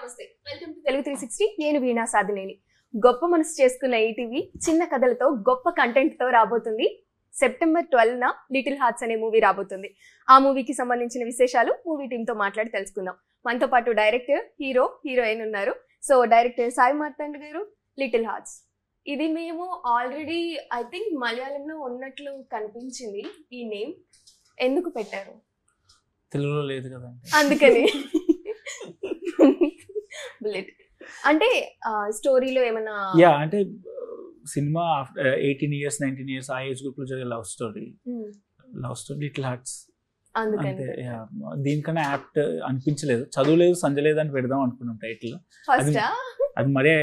నమస్తే welcome to Telugu 360 నేను వీణా సాధినేని గొప్ప మనసు చేసుకున్న ఈటీవీ చిన్న కథలతో గొప్ప కంటెంట్ తో రాబోతుంది సెప్టెంబర్ 12 న లిటిల్ హార్ట్స్ అనే మూవీ రాబోతుంది ఆ మూవీకి సంబంధించిన విశేషాలు మూవీ టీమ్ తో మాట్లాడి తెలుసుకుందాం మనతో పాటు డైరెక్టర్ హీరోయిన్ ఉన్నారు సో డైరెక్టర్ సాయి మార్తాండ్ గారు లిటిల్ హార్ట్స్ ఇది మేము ఆల్రెడీ ఐ థింక్ మలయాళంలో ఉన్నట్లు కనిపించింది ఈ నేమ్ ఎందుకు పెట్టారు తెలుగులో లేదు కదండి అందుకని బుల్లెట్ అంటే స్టోరీలో ఏమైనా అంటే సినిమా 18 years 19 years ఆ ఏజ్ గ్రూప్ లో జరిగే లవ్ స్టోరీ లిటిల్ హార్ట్స్ అంతే దీనికన్నా యాప్ట్ అనిపించలేదు చదువులేదు సంజలేదు అని పెడదాం అనుకున్నాం టైటిల్ అది మరే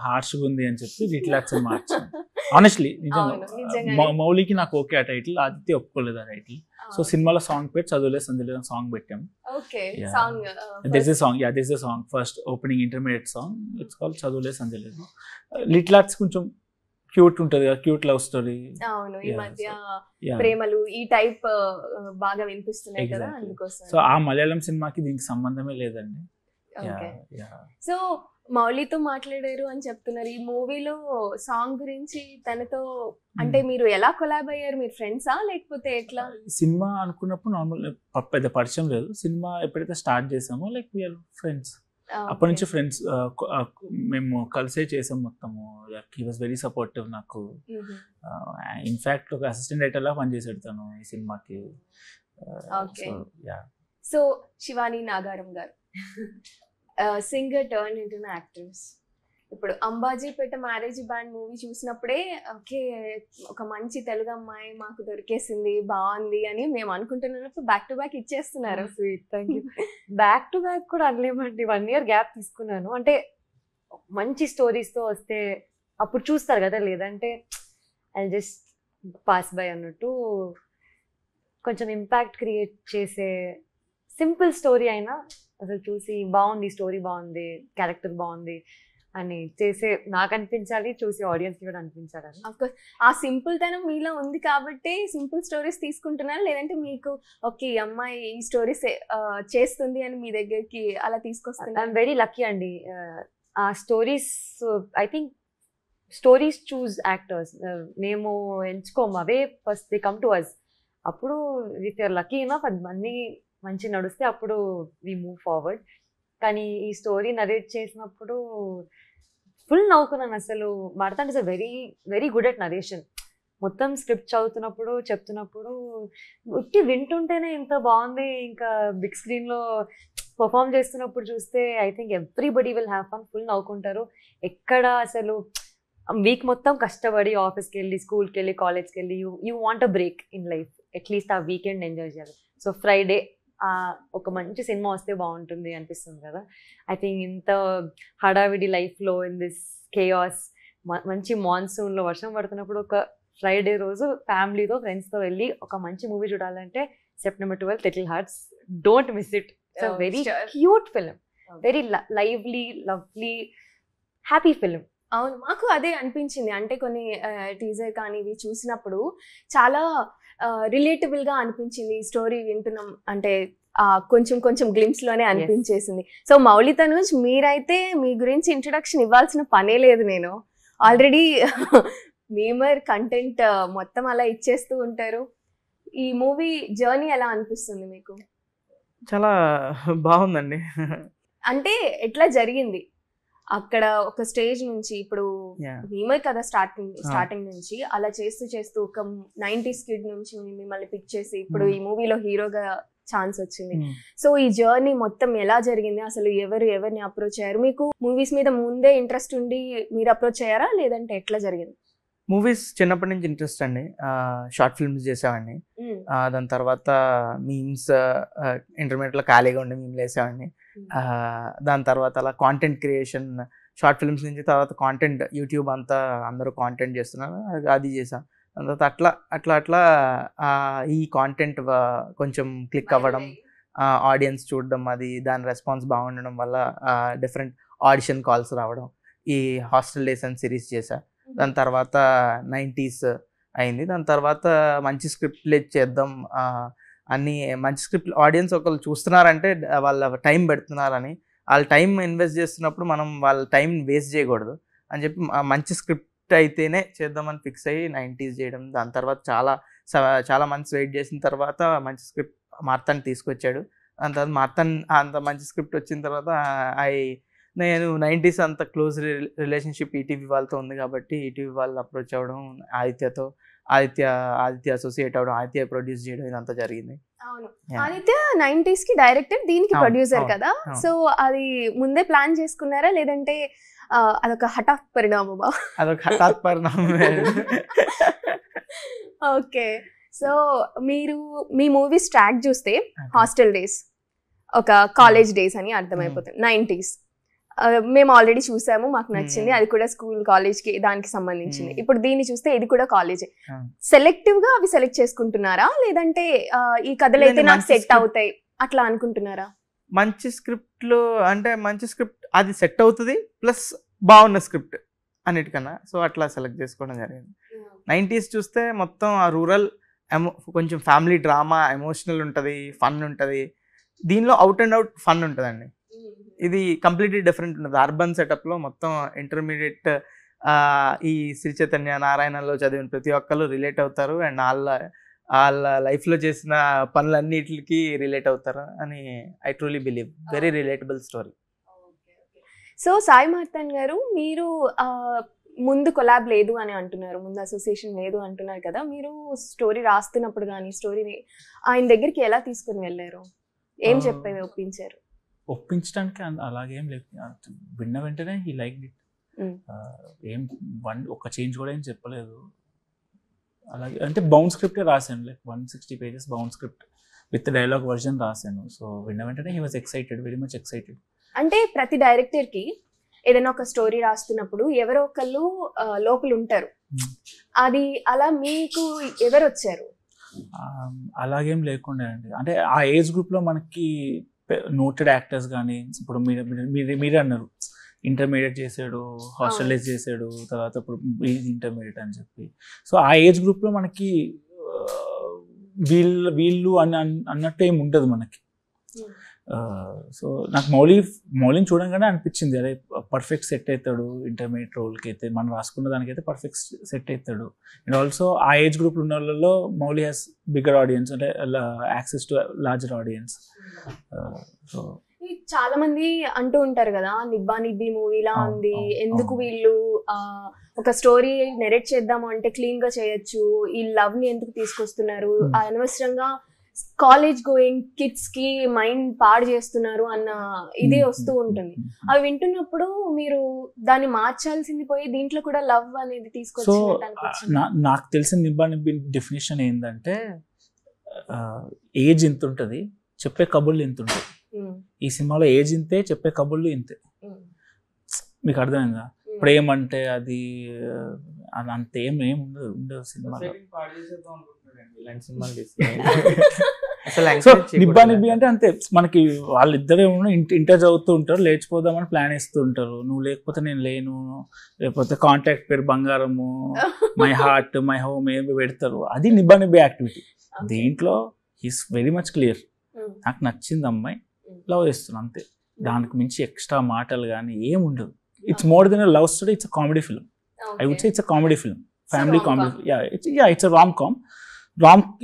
హార్ష్గా ఉంది అని చెప్పి లిటిల్ హార్ట్స్ అని మార్చాను ఆనెస్ట్లీ నిజంగా మౌలికి నాకు ఓకే ఆ టైటిల్ ఆదిత్య ఒప్పుకోలేదు ఆ టైటిల్ సో సినిమాలో సాంగ్ పెట్టి చదువులేదు సంజలేదు సాంగ్ పెట్టాం this is song first opening intermediate song it's called చదువులేదు సంజలేదు లిటిల్ హార్ట్స్ కొంచెం క్యూట్ ఉంటది కదా క్యూట్ లవ్ స్టోరీ అవును ఈ మధ్య ప్రేమలు ఈ టైప్ బాగా వినిపిస్తున్నాయి కదా అందుకోసం సో ఆ మలయాళం సినిమాకి దీనికి సంబంధమే లేదండి సో మౌలితో మాట్లాడారు అని చెప్తున్నారు ఈ మూవీలో సాంగ్ గురించి తనతో అంటే మీరు ఎలా కొలాబ్ అయ్యారు మీరు ఫ్రెండ్సా లేకపోతే ఎట్లా సినిమా అనుకున్నప్పుడు నార్మల్ పెద్ద పరిచయం లేదు సినిమా ఎప్పుడైతే స్టార్ట్ చేసామో లైక్ వీఆర్ ఫ్రెండ్స్ అప్పటి నుంచి ఫ్రెండ్స్ మేము కలిసే చేసాం మొత్తము హీ వాజ్ వెరీ సపోర్టివ్ నాకు ఇన్ఫాక్ట్ ఒక అసిస్టెంట్ రైటర్ లా పనిచేసాడు తను ఈ సినిమాకి సో శివాని నాగారం గారు సింగర్ టర్న్ ఇంటూ యాక్టర్స్ ఇప్పుడు అంబాజీపేట మ్యారేజ్ బ్యాండ్ మూవీ చూసినప్పుడే ఓకే ఒక మంచి తెలుగు అమ్మాయి మాకు దొరికేసింది బాగుంది అని మేము అనుకుంటున్నప్పుడు బ్యాక్ టు బ్యాక్ ఇచ్చేస్తున్నారు sweet thank you back to back కూడా అనలేమండి 1 year గ్యాప్ తీసుకున్నాను అంటే మంచి స్టోరీస్తో వస్తే అప్పుడు చూస్తారు కదా లేదంటే ఐ జస్ట్ పాస్ బై అన్నట్టు కొంచెం ఇంపాక్ట్ క్రియేట్ చేసే సింపుల్ స్టోరీ అయినా అసలు చూసి బాగుంది స్టోరీ బాగుంది క్యారెక్టర్ బాగుంది అని చేసే నాకు అనిపించాలి చూసి ఆడియన్స్ కూడా అనిపించాలని అఫ్కోర్స్ ఆ సింపుల్ తనం మీలో ఉంది కాబట్టి సింపుల్ స్టోరీస్ తీసుకుంటున్నారు లేదంటే మీకు ఓకే ఈ అమ్మాయి ఈ స్టోరీస్ చేస్తుంది అని మీ దగ్గరికి అలా తీసుకొస్తున్నారు ఐఎమ్ వెరీ లక్కీ అండి ఆ stories I think stories choose actors మేము ఎంచుకోము అవే first they come to us అప్పుడు విత్ యూర్ లక్కీ ఇనఫ్ అది మంచి నడిస్తే అప్పుడు వి మూవ్ ఫార్వర్డ్ కానీ ఈ స్టోరీ నరేట్ చేసినప్పుడు ఫుల్ నవ్వుకున్నాను అసలు Marthand is very very good at narration మొత్తం స్క్రిప్ట్ చదువుతున్నప్పుడు చెప్తున్నప్పుడు ఉట్టి వింటుంటేనే ఇంత బాగుంది ఇంకా బిగ్ స్క్రీన్లో పర్ఫామ్ చేస్తున్నప్పుడు చూస్తే I think everybody will have fun full నవ్వుకుంటారు ఎక్కడ అసలు వీక్ మొత్తం కష్టపడి ఆఫీస్కి వెళ్ళి స్కూల్కి వెళ్ళి కాలేజ్కి వెళ్ళి you want a break in life at least ఆ వీకెండ్ ఎంజాయ్ చేయాలి సో ఫ్రైడే ఒక మంచి సినిమా వస్తే బాగుంటుంది అనిపిస్తుంది కదా ఐ థింక్ ఇంత హడావిడి లైఫ్లో ఇన్ దిస్ కేయాస్ మంచి మాన్సూన్లో వర్షం పడుతున్నప్పుడు ఒక ఫ్రైడే రోజు ఫ్యామిలీతో ఫ్రెండ్స్తో వెళ్ళి ఒక మంచి మూవీ చూడాలంటే September 12 little hearts don't miss it it's a very cute film very lively lovely happy film అవును మాకు అదే అనిపించింది అంటే కొన్ని టీజర్ కానీ ఇవి చూసినప్పుడు చాలా రిలేటబుల్ గా అనిపించింది స్టోరీ వింటున్నాం అంటే కొంచెం కొంచెం గ్లిమ్స్ లోనే అనిపించేసింది సో మౌలి తనుజ్ మీరైతే మీ గురించి ఇంట్రొడక్షన్ ఇవ్వాల్సిన పనే లేదు నేను ఆల్రెడీ మీమర్ కంటెంట్ మొత్తం అలా ఇచ్చేస్తూ ఉంటారు ఈ మూవీ జర్నీ ఎలా అనిపిస్తుంది మీకు చాలా బాగుందండి అంటే ఎట్లా జరిగింది అక్కడ ఒక స్టేజ్ నుంచి ఇప్పుడు మీమర్ కదా స్టార్టింగ్ నుంచి అలా చేస్తూ ఒక 90s కిడ్ నుంచి మిమ్మల్ని పిక్ చేసి ఇప్పుడు ఈ మూవీలో హీరోగా ఛాన్స్ వచ్చింది సో ఈ జర్నీ మొత్తం ఎలా జరిగింది అసలు ఎవరిని అప్రోచ్ అయ్యారు మీకు మూవీస్ మీద ముందే ఇంట్రెస్ట్ ఉండి మీరు అప్రోచ్ అయ్యారా లేదంటే ఎట్లా జరిగింది మూవీస్ చిన్నప్పటి నుంచి ఇంట్రెస్ట్ అండి షార్ట్ ఫిల్మ్స్ చేసేవాడిని దాని తర్వాత మీమ్స్ ఇంటర్మీడియట్లో ఖాళీగా ఉండి మీమ్లు వేసేవాడిని దాని తర్వాత అలా కాంటెంట్ క్రియేషన్ షార్ట్ ఫిల్మ్స్ నుంచి తర్వాత కాంటెంట్ యూట్యూబ్ అంతా అందరూ కాంటెంట్ చేస్తున్నారు అది చేసాం దాని తర్వాత అట్లా ఈ కాంటెంట్ కొంచెం క్లిక్ అవ్వడం ఆడియన్స్ చూడడం అది దాని రెస్పాన్స్ బాగుండడం వల్ల డిఫరెంట్ ఆడిషన్ కాల్స్ రావడం ఈ హాస్టల్ డేస్ అని సిరీస్ చేశా దాని తర్వాత 90s అయింది దాని తర్వాత మంచి స్క్రిప్ట్ చేద్దాం అన్ని మంచి స్క్రిప్ట్ ఆడియన్స్ ఒకళ్ళు చూస్తున్నారంటే వాళ్ళ టైం పెడుతున్నారని వాళ్ళ టైం ఇన్వెస్ట్ చేస్తున్నప్పుడు మనం వాళ్ళ టైం వేస్ట్ చేయకూడదు అని చెప్పి మంచి స్క్రిప్ట్ అయితేనే చేద్దామని ఫిక్స్ అయ్యి 90s చేయడం. దాని తర్వాత చాలా మంత్స్ వెయిట్ చేసిన తర్వాత మంచి స్క్రిప్ట్ మార్తాన్ తీసుకొచ్చాడు. దాని తర్వాత మార్తాన్ అంత మంచి స్క్రిప్ట్ వచ్చిన తర్వాత నేను 90s అంత క్లోజ్ రిలేషన్షిప్ ఈటీవీ వాళ్ళతో ఉంది కాబట్టి ఈటీవీ వాళ్ళు అప్రోచ్ అవ్వడం, ఆదిత్య అసోసియేట్ అవ్వడం, ఆదిత్య ప్రొడ్యూస్ చేయడం ఇదంతా జరిగింది. అవును, ఆదిత్య 90s కి డైరెక్టర్, దీనికి ప్రొడ్యూసర్ కదా. సో అది ముందే ప్లాన్ చేసుకున్నారా లేదంటే అదొక హఠాత్ పరిణామమా? అదొక హఠాత్ పరిణామమే. ఓకే, సో మీరు మీ మూవీస్ ట్రాక్ చూస్తే హాస్టల్ డేస్, ఒక కాలేజ్ డేస్ అని అర్థమైపోతుంది. 90s మేము ఆల్రెడీ చూసాము, మాకు నచ్చింది. అది కూడా స్కూల్ కాలేజ్ కి దానికి సంబంధించింది. ఇప్పుడు దీన్ని చూస్తే ఇది కూడా కాలేజే. సెలెక్టివ్ గా అవి సెలెక్ట్ చేసుకుంటున్నారా లేదంటే ఈ కథలు అయితే నాకు సెట్ అవుతాయి అట్లా అనుకుంటున్నారా? మంచి స్క్రిప్ట్లు అంటే మంచి స్క్రిప్ట్ అది సెట్ అవుతుంది, ప్లస్ బాగున్న స్క్రిప్ట్ అన్నిటికన్నా. సో అట్లా సెలెక్ట్ చేసుకోవడం జరిగింది. 90s చూస్తే మొత్తం ఆ రూరల్ కొంచెం ఫ్యామిలీ డ్రామా, ఎమోషనల్ ఉంటుంది, ఫన్ ఉంటుంది. దీనిలో అవుట్ అండ్ అవుట్ ఫన్ ఉంటుందండి. ఇది కంప్లీట్లీ డిఫరెంట్ ఉంటుంది. అర్బన్ సెటప్లో మొత్తం ఇంటర్మీడియట్ ఈ శ్రీ చైతన్య నారాయణలో చదివిన ప్రతి ఒక్కరు రిలేట్ అవుతారు అండ్ వాళ్ళ లైఫ్లో చేసిన పనులన్నిటికి రిలేట్ అవుతారు అని I truly believe. Very relatable story. So Sai Marthand గారు, మీరు ముందు కొలాబ్ లేదు అని అంటున్నారు, ముందు అసోసియేషన్ లేదు అంటున్నారు కదా. మీరు స్టోరీ రాస్తున్నప్పుడు కానీ స్టోరీని ఆయన దగ్గరికి ఎలా తీసుకుని వెళ్ళారు? ఏం చెప్పేది ఒప్పించారు? ఒప్పించడానికి అలాగేం లేదు, విన్న వెంటనే హీ లైక్ ఇట్. ఏం ఒక చేంజ్ కూడా ఏం చెప్పలేదు. అలాగే అంటే బౌండ్ స్క్రిప్టే రాశాను, like 160 pages bound script with dialogue version రాశాను. సో విన్న వెంటనే he was excited, very much excited. అంటే ప్రతి డైరెక్టర్కి ఏదైనా ఒక స్టోరీ రాస్తున్నప్పుడు ఎవరో ఒకళ్ళు లోపల ఉంటారు. అది అలా మీకు ఎవరు వచ్చారు? అలాగేం లేకుండా అండి. అంటే ఆ ఏజ్ గ్రూప్లో మనకి నోటెడ్ యాక్టర్స్ కానీ, ఇప్పుడు మీరే అన్నారు ఇంటర్మీడియట్ చేసాడు, హాస్టలైజ్ చేసాడు, తర్వాత ఇప్పుడు ఇంటర్మీడియట్ అని చెప్పి. సో ఆ ఏజ్ గ్రూప్లో మనకి వీళ్ళు అన్నట్టు ఏమి ఉండదు మనకి. సో నాకు మౌలిని చూడంగానే అనిపించింది, అదే పర్ఫెక్ట్ సెట్ అవుతాడు ఇంటర్మీడియట్ రోల్కి అయితే, మనం రాసుకున్న దానికైతే పర్ఫెక్ట్ సెట్ అవుతాడు. అండ్ ఆల్సో ఆ ఏజ్ గ్రూప్లో ఉన్న వాళ్ళలో మౌలి హ్యాస్ బిగ్గర్ ఆడియన్స్, అంటే access to larger audience. So చాలా మంది అంటూ ఉంటారు కదా, నిబ్బా నిబ్బి మూవీలా ఉంది, ఎందుకు వీళ్ళు ఒక స్టోరీ నెరేట్ చేద్దాము అంటే క్లీన్ గా చేయొచ్చు, ఈ లవ్ ని ఎందుకు తీసుకొస్తున్నారు, అనవసరంగా కాలేజ్ గోయింగ్ కిడ్స్ కి మైండ్ పాడు చేస్తున్నారు అన్న ఇదే వస్తూ ఉంటుంది. అవి వింటున్నప్పుడు మీరు దాన్ని మార్చాల్సింది పోయి దీంట్లో కూడా లవ్ అనేది తీసుకొచ్చి. నాకు తెలిసిన నిబ్బా నిబ్బి డెఫినేషన్ ఏంటంటే, ఏజ్ ఇంత ఉంటుంది, చెప్పే కబుర్లు ఇంత ఉంటుంది. ఈ సినిమాలో ఏజ్ ఇంతే, చెప్పే కబుర్లు ఇంతే. మీకు అర్థమైందా? ప్రేమ అంటే అది అంతేం ఉండదు సినిమాలో. నిబ్బా నిబ్బి అంటే అంతే, మనకి వాళ్ళిద్దరే ఇంటర్ చదువుతూ ఉంటారు, లేచిపోదామని ప్లాన్ వేస్తూ ఉంటారు. నువ్వు లేకపోతే నేను లేను, లేకపోతే కాంటాక్ట్ పేరు బంగారము, మై హార్ట్, మై హోమ్ ఏమి పెడతారు. అది నిబ్బా నిబ్బి యాక్టివిటీ. దీంట్లో హీస్ వెరీ మచ్ క్లియర్, నాకు నచ్చింది అమ్మాయి, లవ్ చేస్తున్నాను అంతే. దానికి మించి ఎక్స్ట్రా మాటలు కానీ ఏం ఉండదు. It's more than love story, it's a comedy film. I would say it's a comedy film, family comedy. It's a rom com.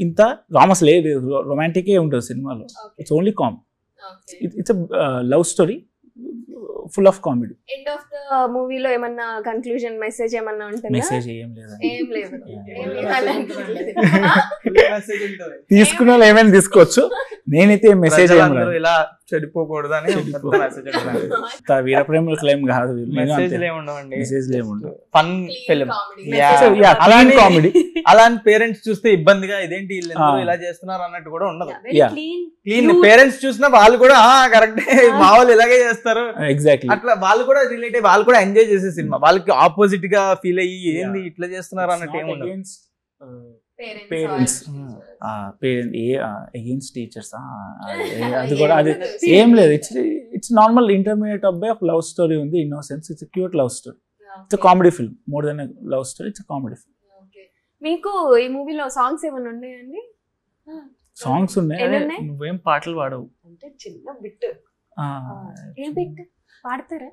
ఇంత రామ్ అసలు లేదు, రొమాంటికే ఉంటుంది సినిమాలో. It's only com. It's a love story full of comedy. End of the మూవీలో ఏమన్నా conclusion message ఏమన్నా ఉంటుందా? మెసేజ్ ఏం లేదు. తీసుకున్న వాళ్ళు ఏమైనా తీసుకోవచ్చు, నేనైతే మెసేజ్ ఇలా చెడిపోకూడదు అని వీరప్రేమ క్లైమ్ కాదు, మెసేజ్ ఏముండవు. Fun film comedy. అలాంటి పేరెంట్స్ చూస్తే ఇబ్బందిగా ఇదేంటి ఇలా చేస్తున్నారు అన్నట్టు కూడా ఉండదు. క్లీన్ పేరెంట్స్ చూసినా వాళ్ళు కూడా కరెక్టే, మా వాళ్ళు ఇలాగే చేస్తారు ఎగ్జాక్ట్లీ అట్లా వాళ్ళు కూడా రిలేట్ అయ్యి వాళ్ళు కూడా ఎంజాయ్ చేసే సినిమా. వాళ్ళకి ఆపోజిట్ గా ఫీల్ అయ్యి ఏంది ఇట్లా చేస్తున్నారు అన్నట్టు ఏముండదు. పేరెంట్స్ అగైన్స్ టీచర్స్ అది కూడా అది ఏం లేదు. ఇట్స్ నార్మల్ ఇంటర్మీడియట్ అబ్బాయి ఒక లవ్ స్టోరీ ఉంది, innocence. It's cute love story, it's comedy film. More than love story, it's comedy film. మీకు ఈ మూవీలో సాంగ్స్ ఏమైనా ఉన్నాయండి? సాంగ్స్ ఉన్నాయి. నువ్వేం పాటలు పాడవు అంటే చిన్న బిట్ ఏం బిట్ పాడతారా,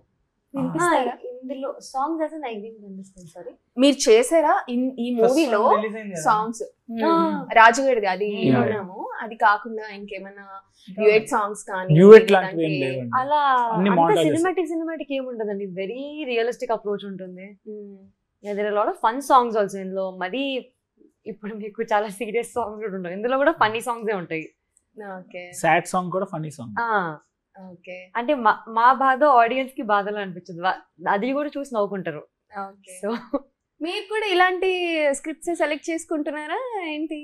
వినిపిస్తారా? ఇందులో సాంగ్స్ అయితే నాకు అనిపిస్తుంది. సారీ, మీరు చేసారా ఈ మూవీలో సాంగ్స్? రాజుగారిది అది విన్నాము. అది కాకుండా ఇంకేమైనా డ్యూయట్ సాంగ్స్ కానీ డ్యూయట్ లాంటివి ఏం లేవండి. అలా అన్ని అంత models. సినిమాటిక్ ఏమి ఉండదండి. వెరీ రియలిస్టిక్ అప్రోచ్ ఉంటుంది. There are lot of fun songs also ఇందులో. మరి ఇప్పుడు మీకు చాలా సీరియస్ సాంగ్స్ కూడా ఉండవు, ఇందులో కూడా ఫన్నీ సాంగ్స్ ఉంటాయి. ఓకే సాడ్ సాంగ్ కూడా ఫన్నీ సాంగ్. ఓకే అంటే మా బాధ ఆడియన్స్ కి బాధలో అనిపించదు, అది కూడా చూసి నవ్వుకుంటారు. ఓకే. సో మీరు కూడా ఇలాంటి స్క్రిప్ట్స్ సెలెక్ట్ చేసుకుంటున్నారా ఏంటి?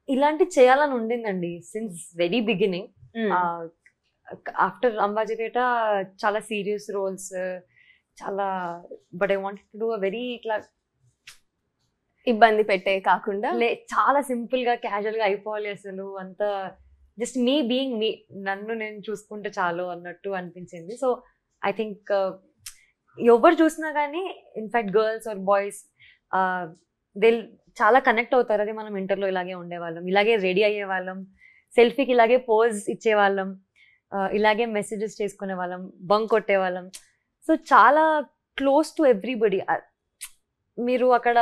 ఇలాంటి చేయాలని ఉండిందండి since very beginning. After Ambajipeta చాలా సీరియస్ రోల్స్, చాలా but I wanted to do a very ఇట్లా ఇబ్బంది పెట్టే కాకుండా చాలా సింపుల్ గా క్యాజువల్ గా అయిపోవాలి. అసలు అంత జస్ట్ మీ బీయింగ్ మీ, నన్ను నేను చూసుకుంటే చాలు అన్నట్టు అనిపించింది. సో ఐ థింక్ ఎవరు చూసినా కానీ in fact girls or boys they చాలా కనెక్ట్ అవుతారు. అది మనం ఇంటర్లో ఇలాగే ఉండేవాళ్ళం, ఇలాగే రెడీ అయ్యేవాళ్ళం, సెల్ఫీకి ఇలాగే పోజ్ ఇచ్చేవాళ్ళం, ఇలాగే మెసేజెస్ చేసుకునే వాళ్ళం, బంక్ కొట్టేవాళ్ళం. సో చాలా క్లోజ్ టు ఎవ్రీబడి. మీరు అక్కడ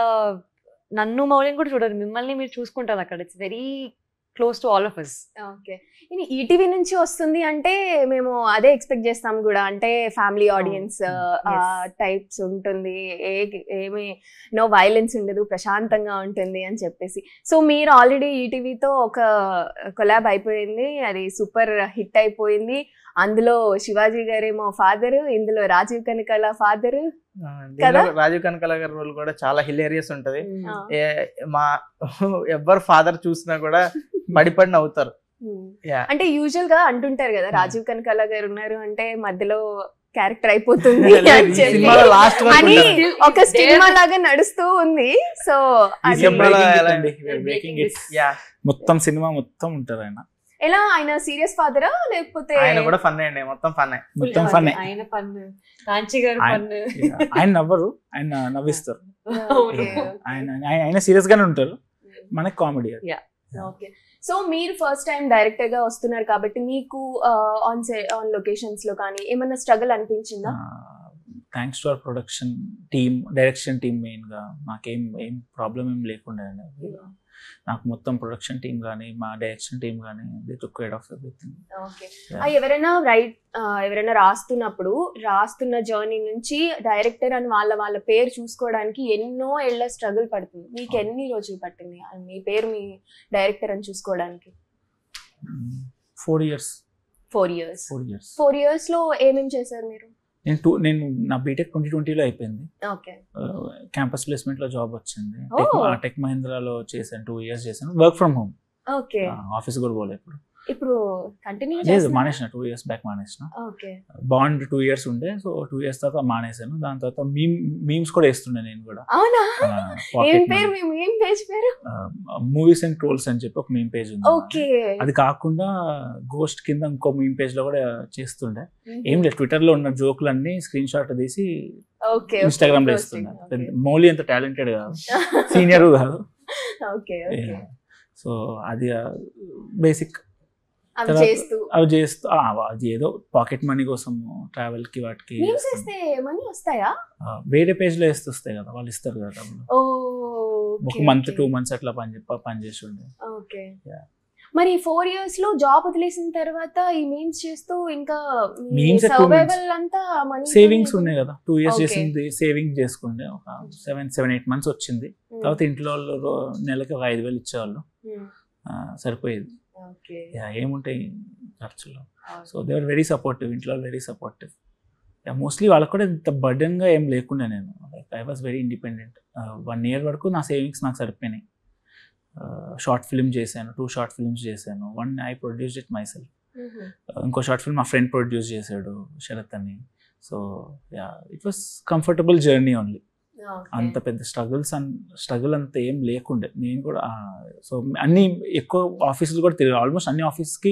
నన్ను మౌలిని కూడా చూడరు, మిమ్మల్ని మీరు చూసుకుంటారు అక్కడ. It's very close to all of us. Okay. ఇది ఈటీవీ నుంచి వస్తుంది అంటే మేము అదే ఎక్స్పెక్ట్ చేస్తాం కూడా, అంటే ఫ్యామిలీ ఆడియన్స్ టైప్స్ ఉంటుంది, ఏమి నో వైలెన్స్ ఉండదు, ప్రశాంతంగా ఉంటుంది అని చెప్పేసి. సో మీరు ఆల్రెడీ ఈటీవీతో ఒక కొలాబ్ అయిపోయింది, అది సూపర్ హిట్ అయిపోయింది. అందులో శివాజీ గారేమో ఫాదర్, ఇందులో రాజీవ్ కనకాల ఫాదర్ కదా. రాజీవ్ కనకాల గారి రోల్ కూడా చాలా హిలేరియస్ ఉంటది. మా ఎవరు ఫాదర్ చూసినా కూడా పడి నవ్వుతారు. అంటే యూజువల్ గా అంటుంటారు కదా, రాజీవ్ కనకాల గారు ఉన్నారు అంటే మధ్యలో క్యారెక్టర్ అయిపోతుంది అని ఒక స్టిగ్మా లాగా నడుస్తూ ఉంది. సో మొత్తం సినిమా మొత్తం ఉంటారు ఆయన. ఎలా ఆయన సీరియస్ ఫాదరా లేకపోతే ఆయన కూడా ఫన్ అండి, మొత్తం ఫన్. మొత్తం ఫన్. ఆయన ఫన్, కాంచి గారు ఫన్. ఆయన నవ్వరు, ఆయన నవ్విస్తారు. ఆయన సీరియస్ గానే ఉంటారు, మనకి కామెడీ. ఓకే. సో మీరు ఫస్ట్ టైం డైరెక్టర్ గా వస్తున్నారు కాబట్టి మీకు ఆన్ లొకేషన్స్ లో కానీ ఏమైనా స్ట్రగుల్ అనిపించిందా? Thanks to our production team, direction team main గా మాకేం ప్రాబ్లం ఏం లేకుండా. నాకు మొత్తం ప్రొడక్షన్ టీమ్ కానీ మా డైరెక్షన్ టీమ్ కానీ they took care of everything. Okay. ఎవరైనా రాస్తున్న జర్నీ నుంచి డైరెక్టర్ అని వాళ్ళ పేరు చూసుకోవడానికి ఎన్నో ఏళ్ల స్ట్రగుల్ పడుతుంది. మీకు ఎన్ని రోజులు పట్టింది మీ పేరు మీ డైరెక్టర్ అని చూసుకోవడానికి? 4 years. 4 years లో ఏమేమి చేశారు మీరు? నేను నా బీటెక్ 2020లో అయిపోయింది. క్యాంపస్ ప్లేస్మెంట్ లో జాబ్ వచ్చింది. టెక్ మహీంద్రాలో చేశాను, 2 years చేశాను. వర్క్ ఫ్రమ్ హోమ్, ఆఫీస్ కూడా పోలే. ఇప్పుడు కంటిన్యూ లేదు, మానేసిన. 2 years బ్యాక్ మానేసిన. బాండ్ 2 years ఉండే, సో 2 years తర్వాత మానేసాను. దాని తర్వాత మీమ్స్ కూడా వేస్తుండే నేను కూడా. మూవీస్ అండ్ ట్రోల్స్ అని చెప్పి ఒక మీమ్ పేజ్ ఉంది. అది కాకుండా గోస్ట్ కింద ఇంకో మీమ్ పేజ్ లో కూడా చేస్తుండే. ఏం లేదు, ట్విట్టర్ లో ఉన్న జోకులన్నీ స్క్రీన్ షాట్ తీసి ఇన్స్టాగ్రామ్ లో వేస్తుండే. మౌలి అంత టాలెంటెడ్ కాదు, సీనియర్ కాదు. సో అది బేసిక్ అవి చేస్తూ అది ఏదో పాకెట్ మనీ కోసం ట్రావెల్ కి వాటికి వేరే పేజ్ లో వేస్తే వస్తాయి కదా, వాళ్ళు ఇస్తారు కదా ఒక మంత్ 2 months అట్లా పని చేసి ఉండే. మరి 4 years లో జాబ్ వదిలేసిన తర్వాత ఈ మీమ్స్ చేస్తూ ఇంకా సర్వైవల్ అంతా సేవింగ్స్ ఉన్నాయి కదా. 2 years చేసింది సేవింగ్ చేసుకుంటే ఒక 7-8 months వచ్చింది. తర్వాత ఇంట్లో నెలకి 5,000 ఇచ్చేవాళ్ళు, సరిపోయేది. ఏముంటాయి ఖర్చులు. So they are very supportive, ఇంట్లో వెరీ సపోర్టివ్. మోస్ట్లీ వాళ్ళకి కూడా ఇంత బర్డెన్ గా ఏం లేకుండా నేను I was very independent. 1 year వరకు నా సేవింగ్స్ నాకు సరిపోయినాయి. షార్ట్ ఫిల్మ్ చేశాను, 2 short films చేశాను. 1 I produced it myself. ఇంకో షార్ట్ ఫిల్మ్ మా ఫ్రెండ్ ప్రొడ్యూస్ చేశాడు, శరత్ అని. So it was comfortable journey only. అంత పెద్ద స్ట్రగుల్ అంత ఏం లేకుండే. నేను కూడా సో అన్ని ఎక్కువ ఆఫీసులు కూడా తిరిగి, ఆల్మోస్ట్ అన్ని ఆఫీస్కి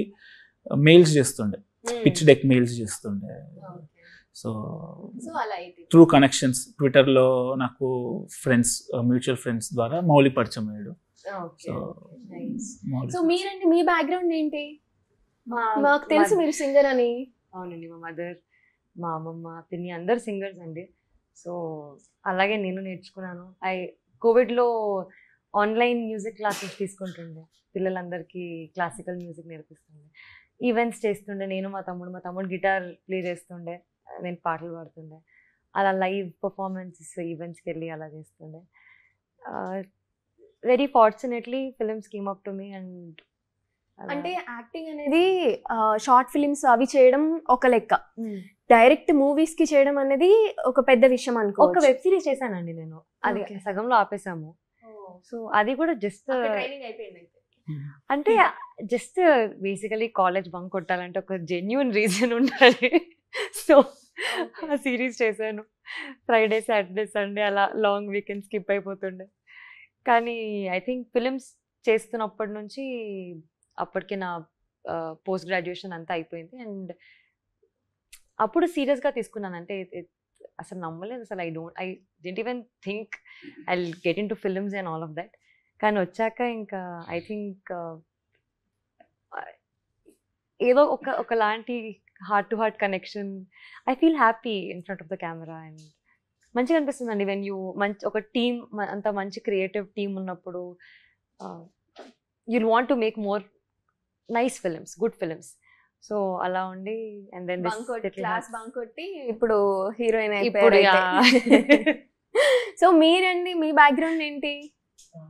మెయిల్స్ చేస్తుండే, పిచ్ డెక్ మెయిల్స్ చేస్తుండే. సో త్రూ కనెక్షన్స్, ట్విట్టర్లో నాకు ఫ్రెండ్స్, మ్యూచువల్ ఫ్రెండ్స్ ద్వారా మౌలి పరిచయం అయ్యాడు. సో మీరండి, మీ బ్యాక్గ్రౌండ్ ఏంటి? మాకు తెలుసు మీరు సింగర్ అని. అవునండి, మా మదర్, మా అమ్మమ్మ, పిన్ని అందరు సింగర్స్ అండి. సో అలాగే నేను నేర్చుకున్నాను. కోవిడ్లో ఆన్లైన్ మ్యూజిక్ క్లాసెస్ తీసుకుంటుండే, పిల్లలందరికీ క్లాసికల్ మ్యూజిక్ నేర్పిస్తుండే, ఈవెంట్స్ చేస్తుండే. నేను మా తమ్ముడు గిటార్ ప్లే చేస్తుండే, నేను పాటలు పాడుతుండే. అలా లైవ్ పర్ఫార్మెన్సెస్ ఈవెంట్స్కి వెళ్ళి అలా చేస్తుండే. Very fortunately films came up to me. And అంటే యాక్టింగ్ అనేది షార్ట్ ఫిలిమ్స్ అవి చేయడం ఒక లెక్క, డైరెక్ట్ మూవీస్ కి చేయడం అనేది ఒక పెద్ద విషయం అనుకో. ఒక వెబ్ సిరీస్ చేశానండి నేను, అది సగంలో ఆపేసాము. సో అది కూడా జస్ట్ ట్రైనింగ్ అయిపోయింది. అంటే జస్ట్ బేసికలీ కాలేజ్ బంక్ కొట్టాలంటే ఒక జెన్యూన్ రీజన్ ఉండాలి. సో ఆ సిరీస్ చేశాను. ఫ్రైడే, సాటర్డే, సండే అలా లాంగ్ వీకెండ్ స్కిప్ అయిపోతుండే. కానీ ఐ థింక్ ఫిలిమ్స్ చేస్తున్నప్పటి నుంచి అప్పటికి నా పోస్ట్ గ్రాడ్యుయేషన్ అంతా అయిపోయింది. అండ్ అప్పుడు సీరియస్గా తీసుకున్నాను. అంటే అసలు నమ్మలేదు, అసలు I don't even think I get in to films and all of that. కానీ వచ్చాక ఇంకా ఐ థింక్ ఏదో ఒకలాంటి heart to heart connection. I feel happy in front of the camera. And మంచిగా అనిపిస్తుందండి వెన్ యూ ఒక టీమ్, అంత మంచి క్రియేటివ్ టీమ్ ఉన్నప్పుడు you'll want to make more nice films, good films. So అలా ఉండి అండ్ దెన్ క్లాస్ బంక్ కొట్టి ఇప్పుడు హీరోయిన్ ఇప్పుడు అయిపోయారు. సో మీరండి, మీ బ్యాక్గ్రౌండ్ ఏంటి?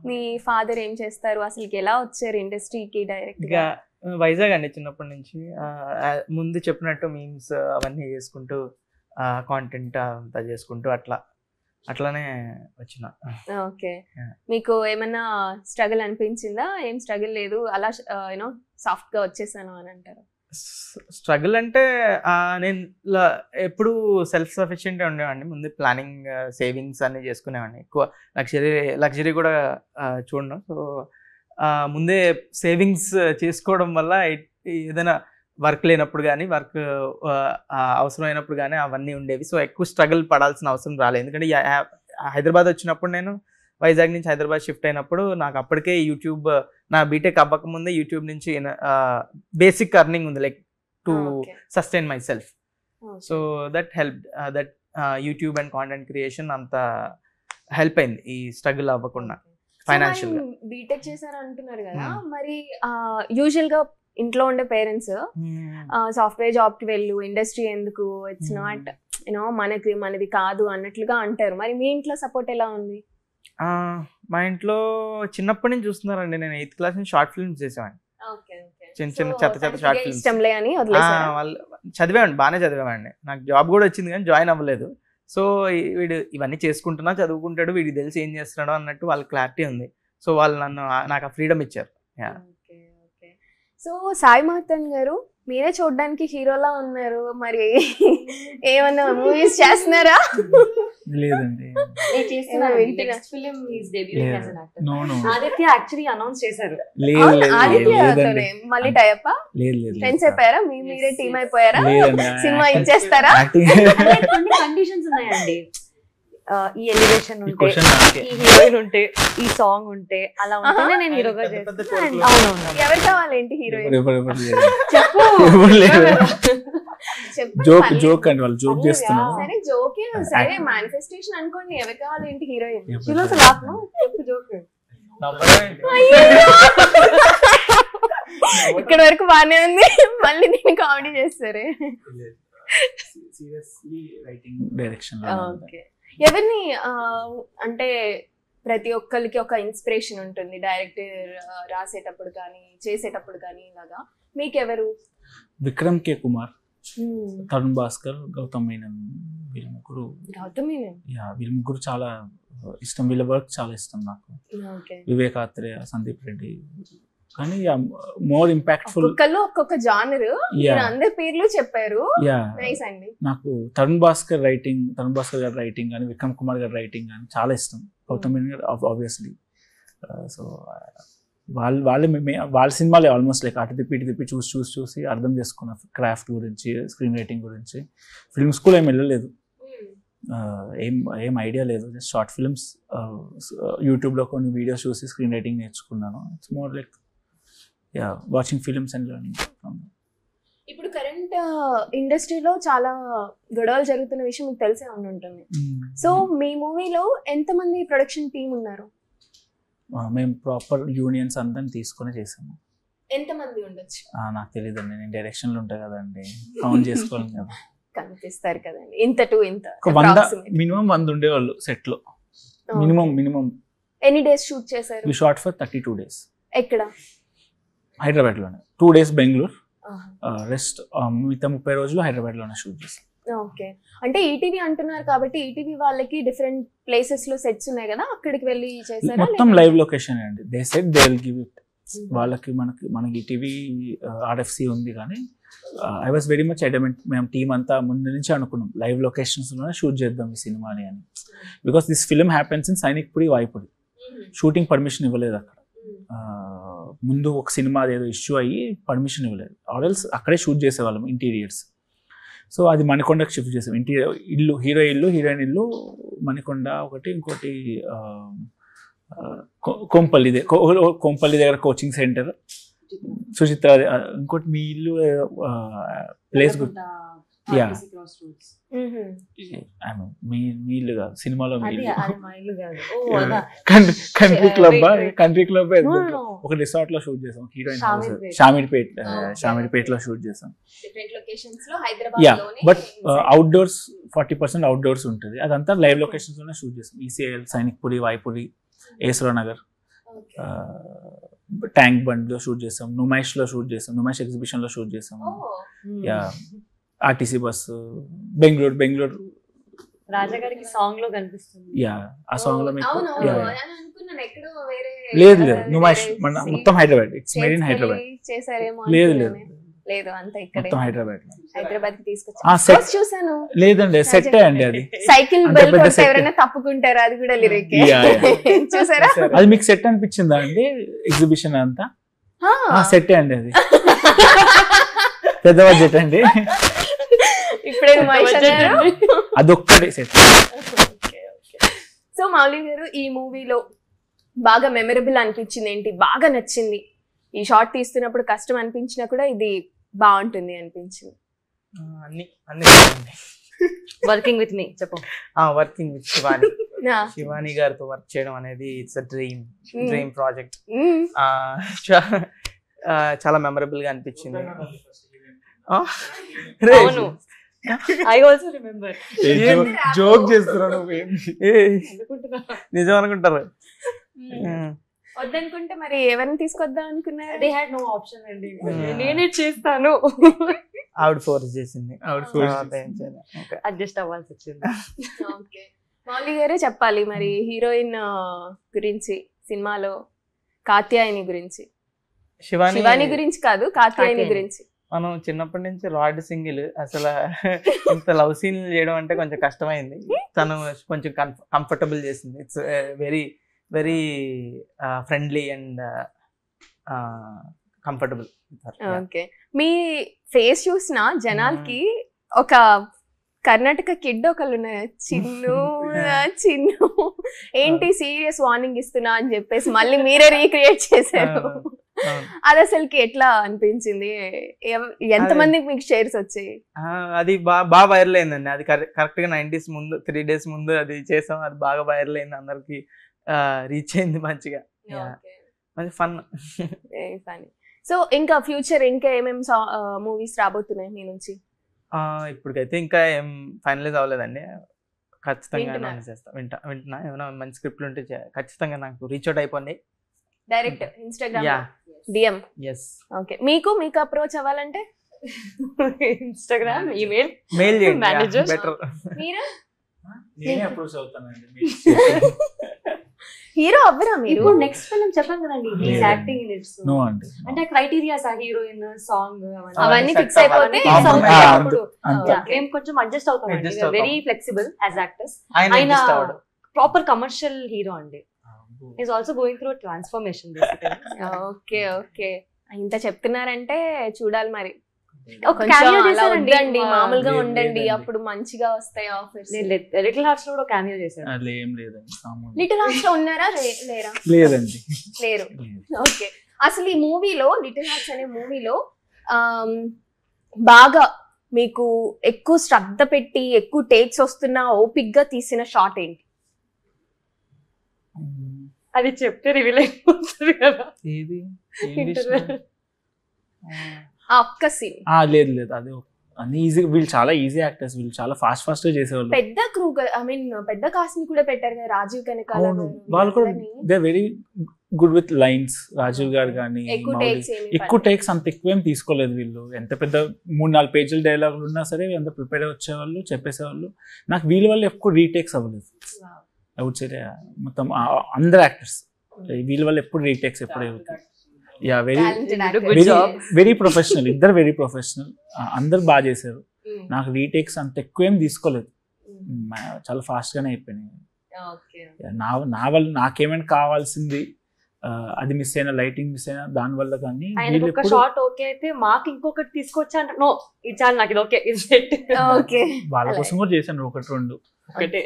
మీ ఫాదర్ ఏం చేస్తారు? అసలు ఎలా వచ్చారు ఇండస్ట్రీకి డైరెక్ట్ గా? వైజాగ్ అండి, చిన్నప్పటి నుంచి. ముందు చెప్పినట్టు మీమ్స్ అవన్నీ చేసుకుంటూ, కాంటెంట్ అంతా చేసుకుంటూ అట్లానే వచ్చిన. ఓకే, మీకు ఏమన్నా స్ట్రగుల్ అనిపించిందా? ఏం స్ట్రగుల్ లేదు, అలా యూనో సాఫ్ట్ గా వచ్చేసాను అని అంటారు? స్ట్రగుల్ అంటే నేను ఎప్పుడు సెల్ఫ్ సఫిషియెంట్ ఉండేవాడిని. ముందు ప్లానింగ్, సేవింగ్స్ అన్నీ చేసుకునేవాడిని. ఎక్కువ లగ్జరీ కూడా చూడను. సో ముందే సేవింగ్స్ చేసుకోవడం వల్ల ఏదైనా వర్క్ లేనప్పుడు కానీ, వర్క్ అవసరమైనప్పుడు కానీ అవన్నీ ఉండేవి. సో ఎక్కువ స్ట్రగుల్ పడాల్సిన అవసరం రాలేదు. ఎందుకంటే హైదరాబాద్ వచ్చినప్పుడు, నేను వైజాగ్ నుంచి హైదరాబాద్ షిఫ్ట్ అయినప్పుడు నాకు అప్పటికే యూట్యూబ్, నా బీటెక్ అవ్వకముందే యూట్యూబ్ నుంచి బేసిక్ అర్నింగ్ ఉంది, like to sustain my self. So that help, that YouTube and content creation అంత హెల్ప్ అయింది ఈ స్ట్రగుల్ అవ్వకుండా ఫైనాన్షియల్ గా. బీటెక్ చేశారు అంటున్నారు కదా, మరి యూజువల్ గా ఇంట్లో ఉండే పేరెంట్స్ సాఫ్ట్వేర్ జాబ్ కి వెళ్ళు, ఇండస్ట్రీ ఎందుకు, ఇట్స్ నాట్ యూనో మనది కాదు అన్నట్లుగా అంటారు. మరి మీ ఇంట్లో సపోర్ట్ ఎలా ఉంది? మా ఇంట్లో చిన్నప్పటి నుంచి చూస్తున్నారండి. నేను 8th క్లాస్ నుంచి షార్ట్ ఫిల్మ్స్ చేసేవాడిని. చిన్న చెత్త షార్ట్ ఫిల్మ్స్ వాళ్ళు చదివామండి, బాగానే చదివామండి. నాకు జాబ్ కూడా వచ్చింది కానీ జాయిన్ అవ్వలేదు. సో వీడు ఇవన్నీ చేసుకుంటున్నా, చదువుకుంటాడు, వీడికి తెలిసి ఏం చేస్తున్నాడో అన్నట్టు వాళ్ళకి క్లారిటీ ఉంది. సో వాళ్ళు నాకు ఆ ఫ్రీడమ్ ఇచ్చారు. సో సాయి మహతన్ గారు, మీరే చూడడానికి హీరోలా ఉన్నారు, మరి ఏమన్నా మూవీస్ చేస్తున్నారా? లేదండి. ఆదిత్య యాక్చువల్లీ అనౌన్స్ చేశారు. మళ్ళీ టైప్ ఫ్రెండ్స్ అయిపోయారా? మీరే టీమ్ అయిపోయారా? సినిమా ఇచ్చేస్తారా? కొన్ని కండిషన్స్ ఉన్నాయండి. ఈ ఎలివేషన్ ఉంటే, ఈ హీరోయిన్ ఉంటే, ఈ సాంగ్ ఉంటే, అలా ఉంటేనే నేను హీరోగా చేస్తాను. అవునవును. ఎవరు కావాలేంటి హీరోయిన్? చెప్పు. జోక్ అండి, వాళ్ళు జోక్ చేస్తున్నారు. సరే జోకే, సరే మేనిఫెస్టేషన్ అనుకోండి. ఎవరు కావాలేంటి హీరోయిన్? జోక్ ఇక్కడ వరకు బానే ఉంది, మళ్ళీ దీన్ని కామెడీ చేస్తారే. ఓకే, ఎవరిని అంటే ప్రతి ఒక్కరికి ఒక ఇన్స్పిరేషన్ ఉంటుంది, డైరెక్టర్ రాసేటప్పుడు కానీ చేసేటప్పుడు కానీ. ఇలాగా మీకెవరు? విక్రమ్ కే కుమార్, తరుణ్ భాస్కర్, గౌతమ్ మీనన్, వీళ్ళ ముగ్గురు. వీళ్ళ ముగ్గురు చాలా ఇష్టం, వీళ్ళ వర్క్ చాలా ఇష్టం నాకు. వివేక్ ఆత్రేయ, సందీప్ రెడ్డి. కానీ మోర్ ఇంపాక్ట్ఫుల్, ఒక్కొక్క జానర్, అందరి పేర్లు చెప్పారు. నాకు తరుణ్ భాస్కర్ గారి రైటింగ్ కానీ, విక్రమ్ కుమార్ గారి రైటింగ్ కానీ చాలా ఇష్టం. గౌతమ్ మీనన్ గారు ఆబ్వియస్లీ. సో వాళ్ళ సినిమాలే ఆల్మోస్ట్ లైక్ అటు తిప్పి చూసి అర్థం చేసుకున్న క్రాఫ్ట్ గురించి, స్క్రీన్ రైటింగ్ గురించి. ఫిల్మ్ స్కూల్ ఏం వెళ్ళలేదు, ఏం ఐడియా లేదు. జస్ట్ షార్ట్ ఫిల్మ్స్, యూట్యూబ్లో కొన్ని వీడియోస్ చూసి స్క్రీన్ రైటింగ్ నేర్చుకున్నాను. It's more like watching films and learning from. ఇప్పుడు కరెంట్ ఇండస్ట్రీలో చాలా గొడవలు జరుగుతున్న విషయం మీకు తెలిసే ఉంటుంది. సో మీ మూవీలో ఎంతమంది ప్రొడక్షన్ టీం ఉన్నారు? మేము ప్రాపర్ యూనియన్స్ అందరిని తీసుకొని చేసాము. ఎంతమంది ఉండొచ్చు? నాకు తెలియదండి, నేను డైరెక్షన్లు ఉంటాయి కదండి, కౌంట్ చేసుకోవాలి కదా. కనిపిస్తారు కదండి, ఇంత టు ఇంత మినిమం 100 ఉండేవాళ్ళు సెట్ లో. మినిమం ఎన్ని డేస్ షూట్ చేశారు? We shot for 32 days. ఎక్కడ? హైదరాబాద్ లోనే. 2 days బెంగళూరు, రెస్ట్ మిగతా 30 రోజులు హైదరాబాద్ లోనే షూట్ చేస్తాం. ఓకే, అంటే ఈటీవీ అంటున్నారు కాబట్టి ఈటీవీ వాళ్ళకి డిఫరెంట్ ప్లేసెస్ లో సెట్స్ ఉన్నాయి కదా, అక్కడికి వెళ్ళి చేశారా? మొత్తం లైవ్ లొకేషన్ అండి. They said they will give it. వాళ్ళకి మనకి ఈటీవీ ఆర్ఎఫ్సి ఉంది, కానీ I was very much adamant. మేము టీం అంతా ముందు నుంచి అనుకున్నాం లైవ్ లొకేషన్స్ లోనే షూట్ చేద్దాం ఈ సినిమాని అని. Because this film happens in Sainikpuri, Vayupuri. Shooting permission ఇవ్వలేదు అక్కడ. ముందు ఒక సినిమా ఏదో ఇష్యూ అయ్యి పర్మిషన్ ఇవ్వలేదు, ఆర్ఎల్స్ అక్కడే షూట్ చేసేవాళ్ళం ఇంటీరియర్స్. సో అది మణికొండకి షిఫ్ట్ చేసాం. ఇల్లు హీరో ఇల్లు, హీరోయిన్ ఇల్లు మణికొండ ఒకటి, ఇంకోటి కొంపల్లి దగ్గర కోచింగ్ సెంటర్ సుచిత్ర, ఇంకోటి మీ ఇల్లు ప్లేస్ యా మీ ఇల్లు కాదు సినిమాలో మీ కంట్రీ క్లబ్ ఒక రిసార్ట్ లో షూట్ చేసాం. హీరోయిన్ షామీర్పేట్ లో షూట్ చేసాం. యా, బట్ అవుట్డోర్స్ 40% అవుట్డోర్స్ ఉంటుంది. అదంతా లైవ్ లొకేషన్స్ లోనే షూట్ చేసాం. ECL, Sainikpuri, Vayupuri, ISRO Nagar, tank bund లో షూట్ చేసాం. నుమైష్ లో షూట్ చేసాం. నుమైష్ ఎగ్జిబిషన్ లో షూట్ చేసాం. యా, ఆర్టీసీ బస్సు, బెంగళూరు రాజాగారికి సాంగ్ లో కనిపిస్తుంది. యా, ఆ సాంగ్ లో లేదు నుమైష్ మొత్తం Hyderabad. It's made in Hyderabad. లేదు అంతా ఇక్కడ హైదరాబాద్ కి తీసుకొచ్చి చూసాను. లేదండి, సెట్ అండి. అది సైకిల్ బెల్ కొడితే ఎవరైనా తప్పుకుంటారు, అది కూడా లిరిక్. చూసారా? అది మీకు సెట్ అనిపించిందా అండి? ఎగ్జిబిషన్ అంతా సెట్ అండి. అది పెద్ద బడ్జెట్ అండి. అదొక్కటే సెట్. సో మౌలి గారు, ఈ మూవీలో బాగా మెమరబుల్ అనిపించింది ఏంటి? బాగా నచ్చింది, ఈ షార్ట్ తీస్తున్నప్పుడు కష్టం అనిపించినా కూడా ఇది బాగుంటుంది అనిపించింది? వర్కింగ్ విత్ మీ చెప్పు. వర్కింగ్ విత్ శివాని గారితో వర్క్ చేయడం అనేది ఇట్స్ అ డ్రీమ్ ప్రాజెక్ట్. చాలా మెమరబుల్ గా అనిపించింది. I also remember. జోక్ చేస్తున్నాను, నిజం అనుకుంటారు. వద్దనుకుంటే మరి ఎవరిని తీసుకొద్దాం అనుకున్నారు? They had no option అండి. నేనే చేస్తాను. ఆవిడ ఫోర్స్ చేసింది. అడ్జస్ట్ అవ్వాల్సి వచ్చింది. ఓకే, మౌలి గారే చెప్పాలి మరి హీరోయిన్ గురించి, సినిమాలో కాత్యాయని గురించి. శివాని గురించి కాదు, కాత్యాయని గురించి. మనం చిన్నప్పటి నుంచి రాడ్ సింగిల్, అసలు ఇంత లవ్ సీన్ చేయడం అంటే కొంచెం కష్టమైంది. తను కొంచెం కంఫర్టబుల్ చేసింది. It's very very friendly and comfortable. Okay, me face చూసిన జనాలకి ఒక కర్ణాటక కిడ్ ఒకళ్ళు ఉన్నారు, చిన్ను ఏంటి సీరియస్ వార్నింగ్ ఇస్తున్నా అని చెప్పేసి మళ్ళీ మీరే రీక్రియేట్ చేశారు. అది అసలుకి ఎట్లా అనిపించింది? ఎంతమందికి మీకు షేర్స్ వచ్చాయి? అది బాగా వైరల్ అయిందండి. అది కరెక్ట్ గా 3 days ముందు అది చేసాం. అది బాగా వైరల్ అయింది, అందరికి రీచ్ అయింది మంచిగా. మంచి ఫన్. సో ఇంకా ఫ్యూచర్ ఇంకా ఏమేమి మూవీస్ రాబోతున్నాయి మీ నుంచి? ఇప్పటికైతే ఇంకా ఏం ఫైనలైజ్ అవ్వలేదండి. ఖచ్చితంగా వింటున్నా. ఏమైనా మంచి స్క్రిప్ట్లు ఉంటే ఖచ్చితంగా నాకు రీచ్ అవుట్ అయిపోయింది. Direct Instagram DM. ఓకే, మీకు అప్రోచ్ అవ్వాలంటే ఇన్స్టాగ్రామ్, ఈమెయిల్, మెయిల్ చేయండి. Manager better. మీరు నేనే అప్రోచ్ అవుతానండి. హీరో అవ్వరా మీరు? ఇప్పుడు నెక్స్ట్ ఫిల్మ్ చెప్పాను కదండి, he's acting in it. No అండి, అంటే క్రైటీరియాస్, ఆ హీరోయిన్, సాంగ్ అవన్నీ ఫిక్స్ అయిపోతే మేము కొంచెం అడ్జస్ట్ అవుతాం. Very flexible as actors. ఆయన ప్రాపర్ కమర్షియల్ హీరో అండి. He's also going through a transformation basically. Okay, ఇంత చెప్తున్నారంటే చూడాలి మరి. వద్దండి, మామూలుగా ఉండండి, అప్పుడు మంచిగా వస్తాయి ఆఫర్స్. లిటిల్ హార్ట్స్ లో కూడా క్యామియో చేశారు. లిటిల్ హార్ట్స్ లో ఉన్నారా? లేరా? లేదండి, లేరు. ఓకే, అసలు ఈ మూవీలో లిటిల్ హార్ట్స్ అనే మూవీలో బాగా మీకు ఎక్కువ శ్రద్ధ పెట్టి ఎక్కువ టేక్స్ వస్తున్న ఓపిక్ గా తీసిన షాట్ ఏంటి? అది చెప్తే రివీల్ అయిపోతుంది కదా. ఏది Interval. ఆ ఒక్క సీన్. లేదు లేదు, అది అన్ని ఈజీ. వీళ్ళు చాలా ఈజీ యాక్టర్స్, వీళ్ళు చాలా ఫాస్ట్ గా చేసేవాళ్ళు. పెద్ద క్రూ, ఐ మీన్ పెద్ద కాస్ట్ ని కూడా పెట్టారు కదా, రాజీవ్ కనకాల అవును, వాళ్ళు కూడా they very good with lines. Rajiv garu కానీ ఎక్కువ టేక్స్ అంత ఎక్కువేం తీసుకోలేదు వీళ్ళు. ఎంత పెద్ద 3-4 పేజీల డైలాగులు ఉన్నా సరే ఎంత ప్రిపేర్ వచ్చేవాళ్ళు, చెప్పేసేవాళ్ళు. నాకు వీళ్ళ వల్ల ఎక్కువ రీటేక్స్ అవ్వలేదు. ఐ వుడ్ సే మొత్తం అందరు యాక్టర్స్ వీళ్ళ వల్ల ఎప్పుడు రీటేక్స్ ఎప్పుడు అవుతాయి. యా, వెరీ ప్రొఫెషనల్, ఇద్దరు వెరీ ప్రొఫెషనల్, అందరు బాగా చేశారు. నాకు రీటేక్స్ అంత ఎక్కువేం తీసుకోలేదు, చాలా ఫాస్ట్ గానే అయిపోయినాయి. నా వల్ల నాకేమైనా కావాల్సింది అది మిస్ అయినా, లైటింగ్ మిస్ అయినా దాని వల్ల. కానీ ఒక షాట్ ఓకే అయితే మాకు ఇంకొకటి తీసుకొచ్చా అంటే నో ఇది చాలు నాకు, ఇది ఓకే, ఇది సెట్. ఓకే, వాళ్ళ కోసం కూడా చేశాను 1-2 ఒకటే.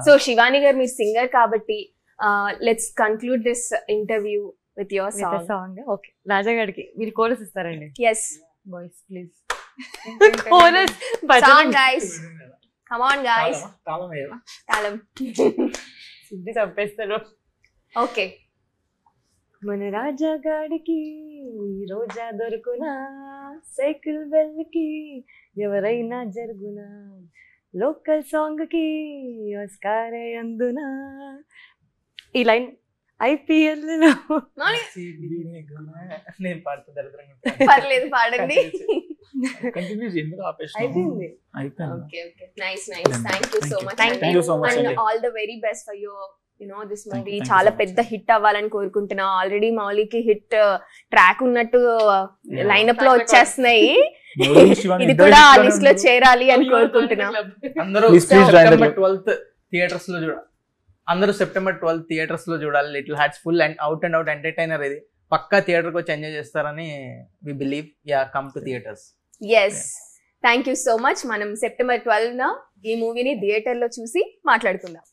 సో శివాని గారు, మీరు సింగర్ కాబట్టి let's conclude this interview with your song. Okay, Raja గారికి మీరు కోరస్ ఇస్తారండి. yes boys please chorus song guys, come on guys, తాళం సిద్ధి చంపేస్తారు. ఓకే. మన రాజా గాడికి రోజా దొరుకునా, సైకిల్ బెల్ కి ఎవరైనా జరుగునా, లోకల్ సాంగ్ కి ఆస్కారే అందునా. ఈ లైన్ IPL లో నేను పాడుతా, పర్లేదు పాడండి. అయిపోయింది. Okay, okay, nice. Thank you so much. Thank you so much. And all the very best for your this movie. చాలా పెద్ద హిట్ అవ్వాలని కోరుకుంటున్నా. ఆల్రెడీ మౌలికి హిట్ ట్రాక్ ఉన్నట్టు లైనప్ లో వచ్చేస్తున్నాయి. ఇది కూడా ఆ లిస్ట్ లో చేరాలి అని కోరుకుంటున్నా. అందరూ సెప్టెంబర్ 12 థియేటర్స్ లో చూడాలి. Little hearts full and out entertainer. ఇది పక్కా థియేటర్కి వచ్చి ఎంజాయ్ చేస్తారని we believe. Yeah, come to theatres. Yes, thank you so much. మనం సెప్టెంబర్ 12న ఈ మూవీని థియేటర్ లో చూసి మాట్లాడుకుందాం.